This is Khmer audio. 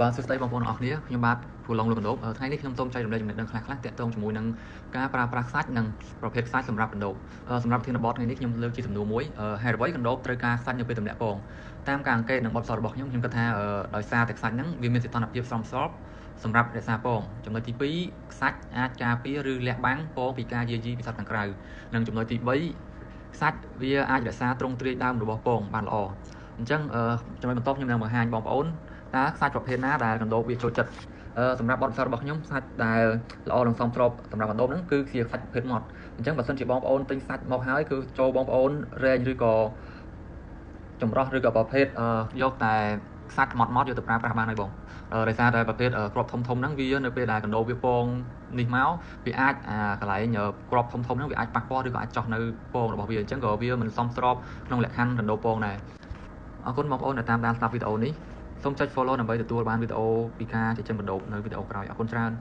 បាទសួស្តីបងប្អូនអរគ្នាខ្ញុំបាទពូឡុងលោកកណ្ដូបថ្ងៃនេះខ្ញុំសូមចែករំលែកចំណេះដឹងខ្លះៗទាក់ទងជាមួយនឹងការប្រើប្រាស់ខ្សាច់និងប្រភេទខ្សាច់សម្រាប់កណ្ដូបសម្រាប់ធានបទថ្ងៃនេះខ្ញុំលើកជាសំណួរមួយហេតុអ្វីកណ្ដូបត្រូវការខ្សាច់នៅពេលទម្លាក់ពងតាមការអង្កេតនិងបទពិសោធន៍របស់ខ្ញុំគិតថាដោយសារតែខ្សាច់ហ្នឹងវាមានសីតុណ្ហភាពសមស្របសម្រាប់រក្សាពងចំណុចទី2ខ្សាច់អាចការពារឬលះបាំងពងពីការយាយីពីសត្វខាងក្រៅនិងចំណុចទី3ខ្សាច់វាអាចរក្សាទ្រង់ទ្រាយដើមរបស់ពងបានល្អអញ្ចឹងចំណុចបន្ទាប់ខ្ញុំនឹងបង្ហាញបងប្អូនតើខ្សាច់ប្រភេទណាដែលកណ្ដូបវាចូលចិត្តសម្រាប់បទពិសោធន៍របស់ខ្ញុំខ្សាច់ដែលល្អនិងសមស្របសម្រាប់កណ្ដូបហ្នឹងគឺជាខ្សាច់ប្រភេទម៉ត់អញ្ចឹងបើសិនជាបងប្អូនទិញខ្សាច់មកហើយគឺចូលបងប្អូនរែងឬក៏ចម្រោះឬក៏ប្រភេទយកតែខ្សាច់ម៉ត់យកទៅប្រើប្រាស់បានហើយបងដោយសារតែប្រភេទគ្រាប់ធំហ្នឹងវានៅពេលដែលកណ្ដូបវាពងនេះមកវាអាចកន្លែងគ្រាប់ធំហ្នឹងវាអាចប៉ះពាល់ឬក៏អាចចោះនៅពងរបស់វាអញ្ចឹងក៏វាមិនសមស្របក្នុងលក្ខខណ្ឌកណ្ដូបពងដែរអរគុណបងប្អូនដែលតាមដានស្ដាប់វីដេអូនេះសូមចុច follow ដើម្បីទទួលបានវីដេអូពីការចិញ្ចឹមកណ្ដូបនៅវីដេអូក្រោយអរគុណច្រើន